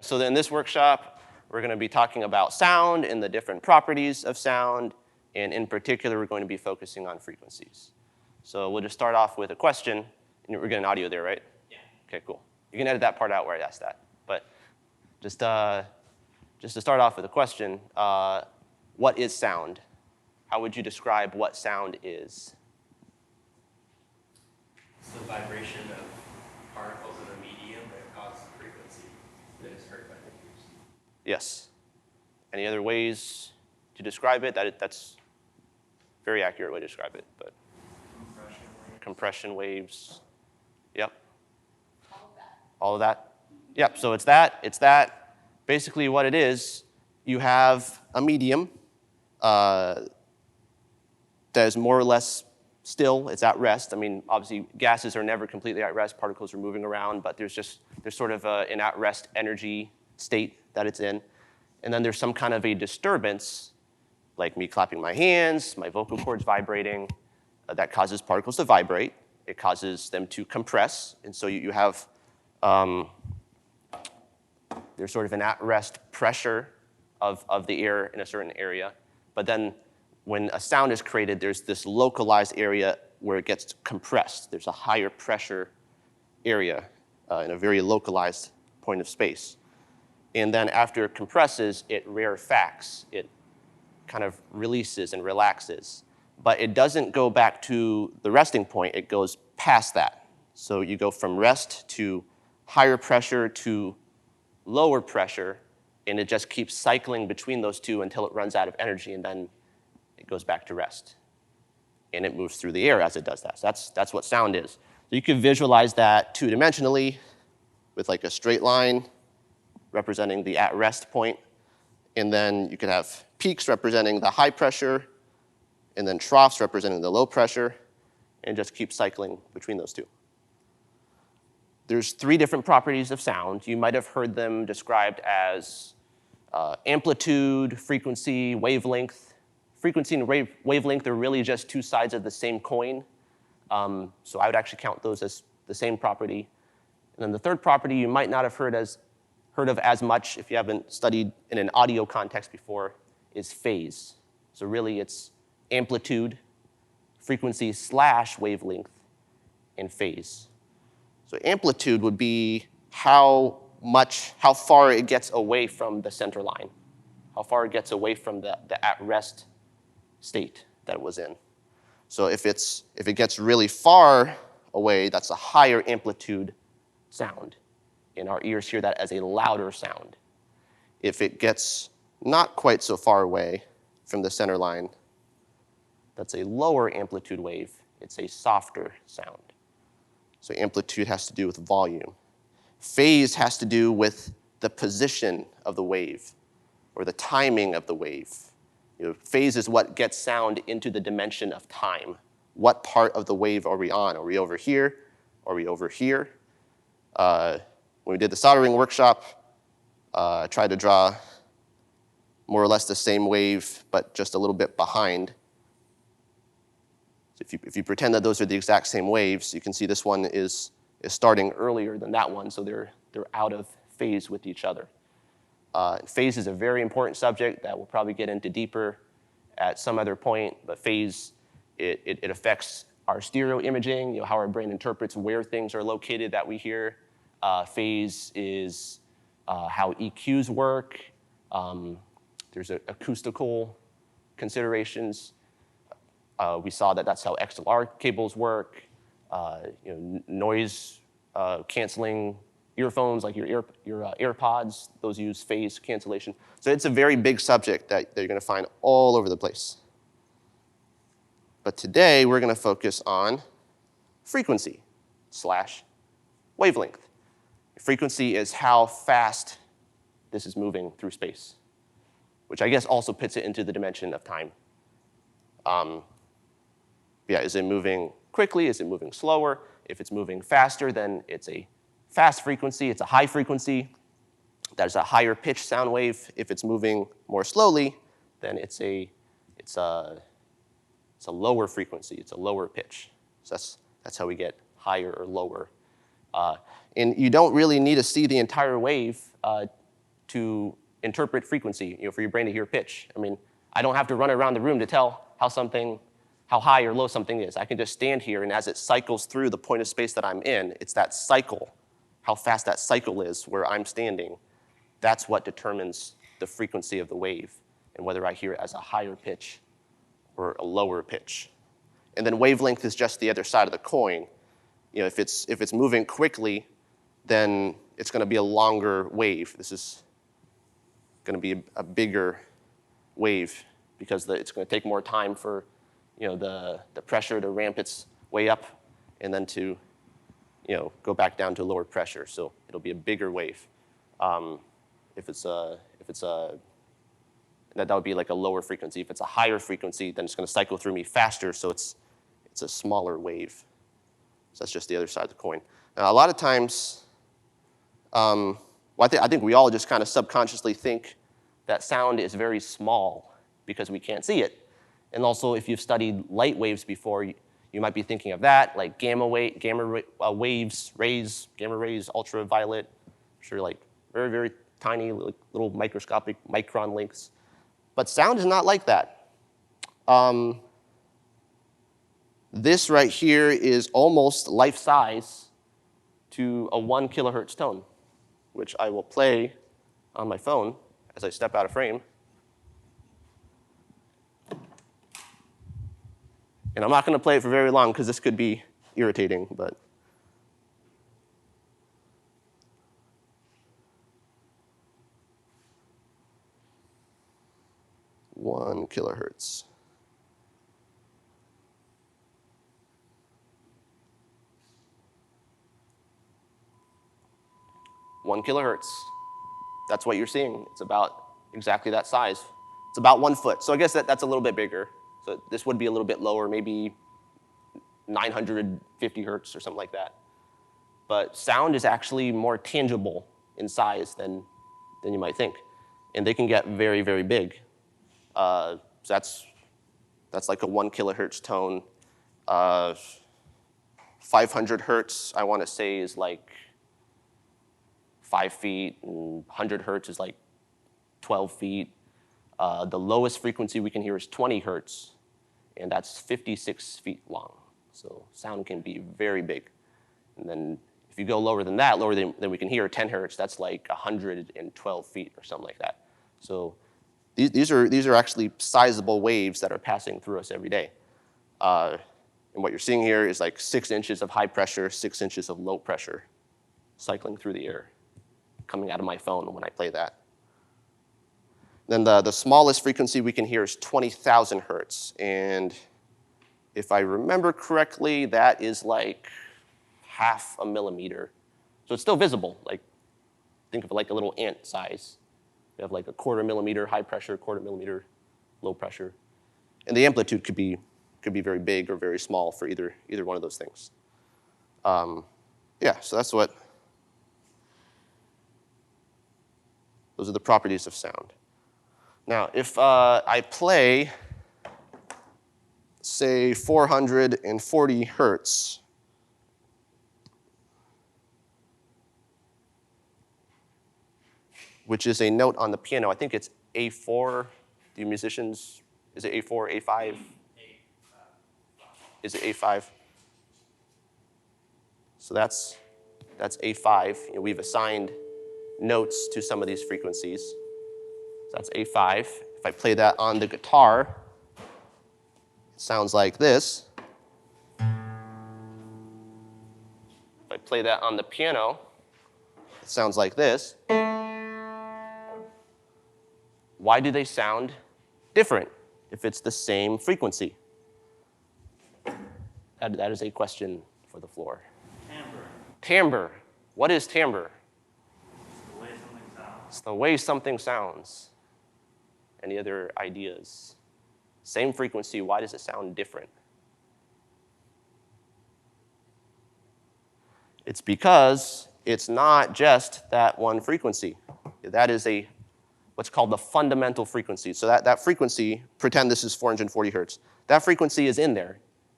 So in this workshop, we're going to be talking about sound and the different properties of sound. And in particular, we're going to be focusing on frequencies. So we'll just start off with a question. And we're getting audio there, right? Yeah. OK, cool. You can edit that part out where I asked that. But just to start off with a question, what is sound? How would you describe what sound is? It's the vibration of particles in a medium that causes a frequency that is heard by the ears. Yes. Any other ways to describe it? That's a very accurate way to describe it. But compression waves. Yep. All of that. Yep. So it's that. Basically, what it is, you have a medium that is more or less still. It's at rest. I mean, obviously, gases are never completely at rest. Particles are moving around, but there's sort of an at rest energy state that it's in. And then there's some kind of a disturbance, like me clapping my hands, my vocal cords vibrating, that causes particles to vibrate. It causes them to compress. And so you have, there's sort of an at-rest pressure of the air in a certain area. But then when a sound is created, there's this localized area where it gets compressed. There's a higher pressure area in a very localized point of space. And then after it compresses, it rarefacts. It kind of releases and relaxes. But it doesn't go back to the resting point. It goes past that. So you go from rest to higher pressure to lower pressure, and it just keeps cycling between those two until it runs out of energy, and then it goes back to rest. And it moves through the air as it does that. So that's what sound is. So you can visualize that two-dimensionally with like a straight line representing the at-rest point. And then you could have peaks representing the high pressure, and then troughs representing the low pressure, and just keep cycling between those two. There's 3 different properties of sound. You might have heard them described as amplitude, frequency, wavelength. Frequency and wavelength are really just 2 sides of the same coin. So I would actually count those as the same property. And then the third property you might not have heard of as much if you haven't studied in an audio context before is phase. So really it's amplitude, frequency / wavelength, and phase. So amplitude would be how far it gets away from the center line, how far it gets away from the at-rest state that it was in. So if it gets really far away, that's a higher amplitude sound. And our ears hear that as a louder sound. If it gets not quite so far away from the center line, that's a lower amplitude wave. It's a softer sound. So amplitude has to do with volume. Phase has to do with the position of the wave or the timing of the wave. Phase is what gets sound into the dimension of time. What part of the wave are we on? Are we over here? Are we over here? When we did the soldering workshop, I tried to draw more or less the same wave, but just a little bit behind. So if you pretend that those are the exact same waves, you can see this one is starting earlier than that one, so they're out of phase with each other. Phase is a very important subject that we'll probably get into deeper at some other point, but phase, it affects our stereo imaging, how our brain interprets where things are located that we hear. Phase is how EQs work. There's acoustical considerations. We saw that that's how XLR cables work. Noise canceling earphones, like your AirPods, those use phase cancellation. So it's a very big subject that you're going to find all over the place. But today, we're going to focus on frequency / wavelength. Frequency is how fast this is moving through space, which I guess also puts it into the dimension of time. Is it moving quickly? Is it moving slower? If it's moving faster, then it's a fast frequency. It's a high frequency. That is a higher pitch sound wave. If it's moving more slowly, then it's a lower frequency. It's a lower pitch. So that's how we get higher or lower. And you don't really need to see the entire wave to interpret frequency, for your brain to hear pitch. I mean, I don't have to run around the room to tell how high or low something is. I can just stand here, and as it cycles through the point of space that I'm in, it's that cycle, how fast that cycle is where I'm standing. That's what determines the frequency of the wave and whether I hear it as a higher pitch or a lower pitch. And then wavelength is just the other side of the coin. If it's moving quickly, then it's going to be a longer wave. This is going to be a bigger wave because it's going to take more time for the pressure to ramp its way up and then to go back down to lower pressure. So it'll be a bigger wave. If it's that would be like a lower frequency. If it's a higher frequency, then it's going to cycle through me faster, so it's a smaller wave. So that's just the other side of the coin. Now, a lot of times, I think we all just kind of subconsciously think that sound is very small because we can't see it. And also, if you've studied light waves before, you might be thinking of that, like gamma waves, rays, gamma rays, ultraviolet, sure, like very, very tiny little microscopic micron lengths. But sound is not like that. This right here is almost life-size to a 1 kilohertz tone, which I will play on my phone as I step out of frame. And I'm not going to play it for very long because this could be irritating, but. One kilohertz. One kilohertz. That's what you're seeing. It's about exactly that size. It's about 1 foot. So I guess that's a little bit bigger. So this would be a little bit lower, maybe 950 hertz or something like that. But sound is actually more tangible in size than you might think. And they can get very, very big. So that's like a 1 kilohertz tone. 500 hertz, I want to say, is like 5 feet, and 100 hertz is like 12 feet. The lowest frequency we can hear is 20 hertz, and that's 56 feet long. So sound can be very big. And then if you go lower than that, lower than we can hear, 10 hertz, that's like 112 feet or something like that. So these are actually sizable waves that are passing through us every day. And what you're seeing here is like 6 inches of high pressure, 6 inches of low pressure cycling through the air, coming out of my phone when I play that. Then the smallest frequency we can hear is 20,000 hertz. And if I remember correctly, that is like 0.5 millimeter. So it's still visible. Like, think of it like a little ant size. You have like a 1/4 millimeter high pressure, 1/4 millimeter low pressure. And the amplitude could be very big or very small for either one of those things. Yeah, so those are the properties of sound. Now, if I play, say, 440 hertz, which is a note on the piano. I think it's A4. Do you musicians, is it A4, A5? Is it A5? So that's A5. We've assigned notes to some of these frequencies. So that's A5. If I play that on the guitar, it sounds like this. If I play that on the piano, it sounds like this. Why do they sound different if it's the same frequency? That is a question for the floor. Timbre. Timbre. What is timbre? It's the way something sounds. It's the way something sounds. Any other ideas? Same frequency, why does it sound different? It's because it's not just that one frequency. That is what's called the fundamental frequency. So that frequency, pretend this is 440 hertz. That frequency is in there.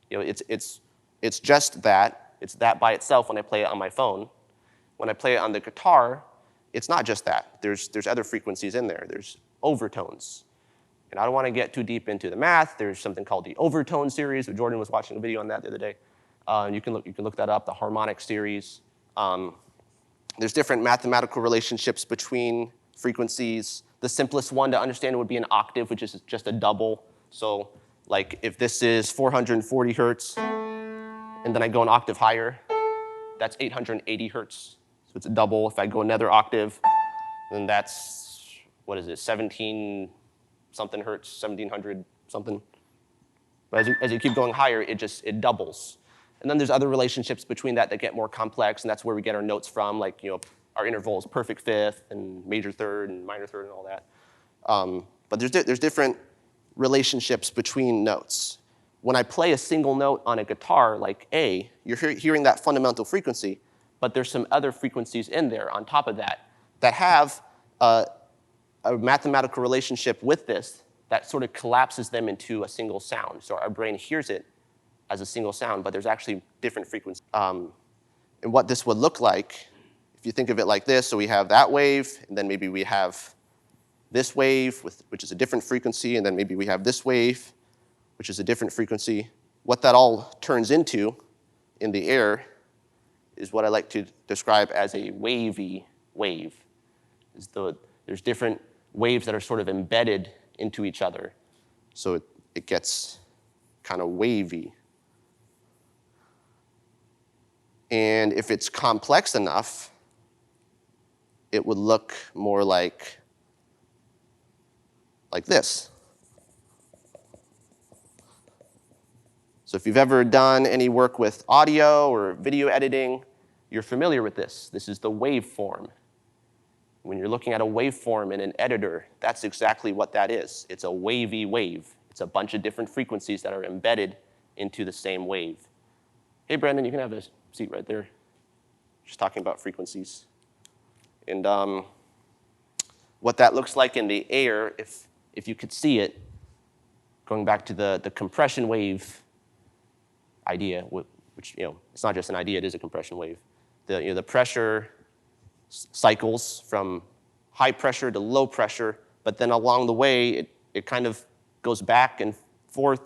It's just that. It's that by itself when I play it on my phone. When I play it on the guitar, it's not just that. There's other frequencies in there. There's overtones. And I don't want to get too deep into the math. There's something called the overtone series. Jordan was watching a video on that the other day. You can look that up, the harmonic series. There's different mathematical relationships between frequencies. The simplest one to understand would be an octave, which is just a double. So like if this is 440 hertz, and then I go an octave higher, that's 880 hertz. So it's a double. If I go another octave, then that's, what is it, 17 something hertz, 1700 something. But as you keep going higher, it doubles. And then there's other relationships between that get more complex, and that's where we get our notes from, like our intervals, perfect fifth and major third and minor third and all that. But there's different relationships between notes. When I play a single note on a guitar, like A, you're hearing that fundamental frequency, but there's some other frequencies in there on top of that have a mathematical relationship with this that sort of collapses them into a single sound. So our brain hears it as a single sound, but there's actually different frequencies. And what this would look like, if you think of it like this, so we have that wave, and then maybe we have this wave, which is a different frequency, and then maybe we have this wave, which is a different frequency. What that all turns into in the air is what I like to describe as a wavy wave. There's different waves that are sort of embedded into each other, so it gets kind of wavy. And if it's complex enough, it would look more like this. So if you've ever done any work with audio or video editing, you're familiar with this. This is the waveform. When you're looking at a waveform in an editor, that's exactly what that is. It's a wavy wave. It's a bunch of different frequencies that are embedded into the same wave. Hey, Brandon, you can have a seat right there. Just talking about frequencies. And what that looks like in the air, if you could see it, going back to the compression wave idea, which it's not just an idea, it is a compression wave. The pressure cycles from high pressure to low pressure, but then along the way, it kind of goes back and forth.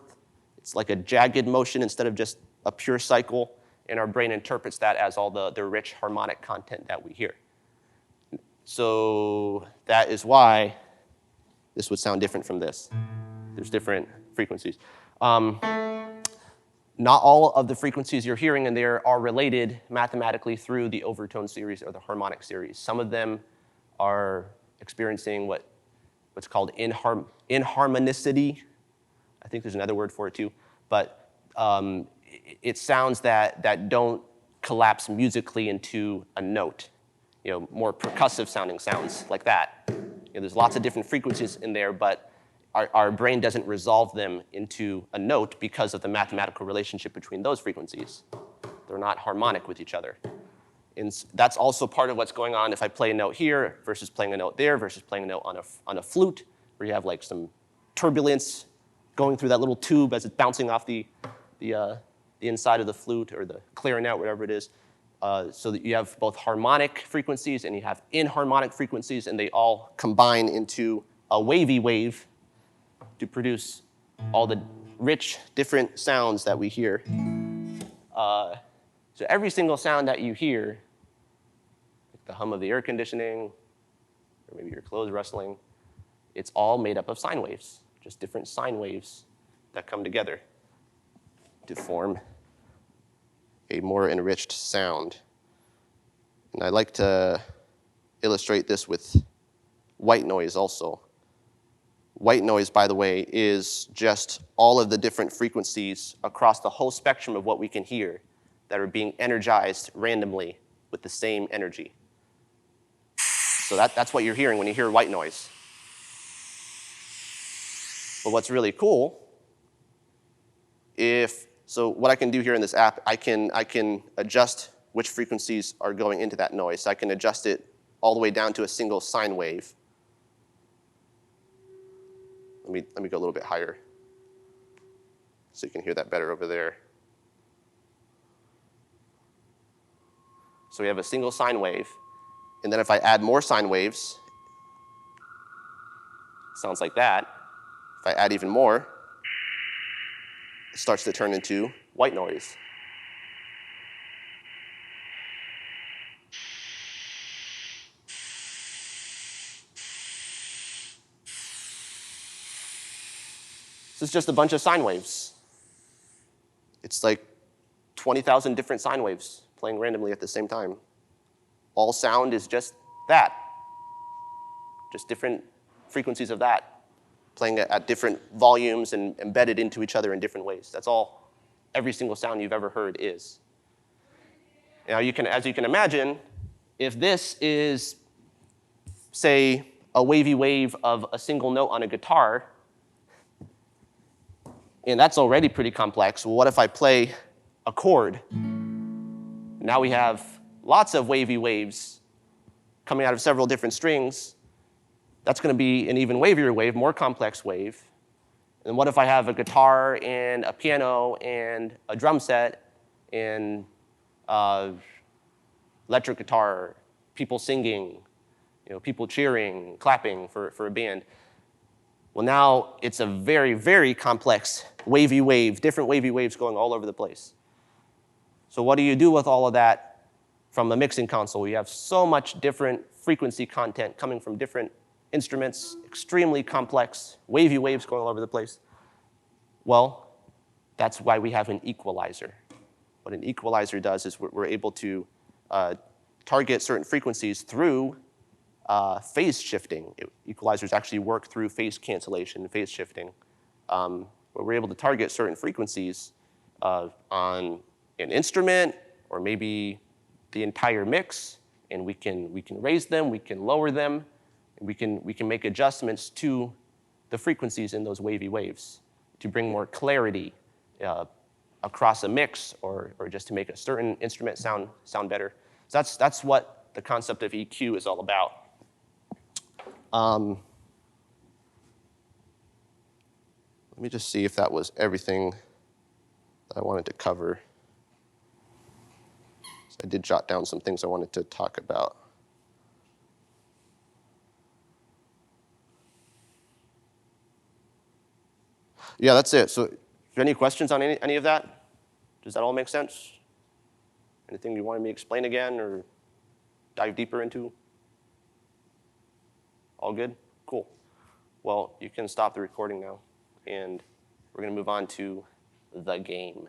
It's like a jagged motion instead of just a pure cycle, and our brain interprets that as all the rich harmonic content that we hear. So that is why this would sound different from this. There's different frequencies. Not all of the frequencies you're hearing in there are related mathematically through the overtone series or the harmonic series. Some of them are experiencing what's called inharmonicity. I think there's another word for it too. But it's sounds that don't collapse musically into a note. More percussive sounding sounds like that. There's lots of different frequencies in there, but our brain doesn't resolve them into a note because of the mathematical relationship between those frequencies. They're not harmonic with each other. And that's also part of what's going on if I play a note here versus playing a note there versus playing a note on a flute, where you have like some turbulence going through that little tube as it's bouncing off the inside of the flute or the clarinet, whatever it is. So that you have both harmonic frequencies and you have inharmonic frequencies, and they all combine into a wavy wave to produce all the rich, different sounds that we hear. So every single sound that you hear, like the hum of the air conditioning, or maybe your clothes rustling, it's all made up of sine waves, just different sine waves that come together to form a more enriched sound. And I like to illustrate this with white noise also. White noise, by the way, is just all of the different frequencies across the whole spectrum of what we can hear that are being energized randomly with the same energy. So that's what you're hearing when you hear white noise. But what's really cool, so what I can do here in this app, I can adjust which frequencies are going into that noise. So I can adjust it all the way down to a single sine wave. Let me go a little bit higher so you can hear that better over there. So we have a single sine wave, And then if I add more sine waves, it sounds like that. If I add even more, it starts to turn into white noise. This is just a bunch of sine waves. It's like 20,000 different sine waves playing randomly at the same time. All sound is just that. Just different frequencies of that, playing at different volumes and embedded into each other in different ways. That's all every single sound you've ever heard is. Now, as you can imagine, if this is, say, a wavy wave of a single note on a guitar, and that's already pretty complex, well, what if I play a chord? Now we have lots of wavy waves coming out of several different strings. That's going to be an even wavier wave, more complex wave. And what if I have a guitar and a piano and a drum set and electric guitar, people singing, people cheering, clapping for a band? Well, now it's a very, very complex wavy wave, different wavy waves going all over the place. So what do you do with all of that from the mixing console? You have so much different frequency content coming from different instruments, extremely complex, wavy waves going all over the place. Well, that's why we have an equalizer. What an equalizer does is we're able to target certain frequencies through phase shifting. Equalizers actually work through phase cancellation and phase shifting, where we're able to target certain frequencies on an instrument or maybe the entire mix, and we can raise them, we can lower them, and we can make adjustments to the frequencies in those wavy waves to bring more clarity across a mix or just to make a certain instrument sound better. So that's what the concept of EQ is all about. Let me just see if that was everything that I wanted to cover. So I did jot down some things I wanted to talk about. Yeah, that's it. So, any questions on any of that? Does that all make sense? Anything you wanted me to explain again or dive deeper into? All good? Cool. Well, you can stop the recording now, and we're going to move on to the game.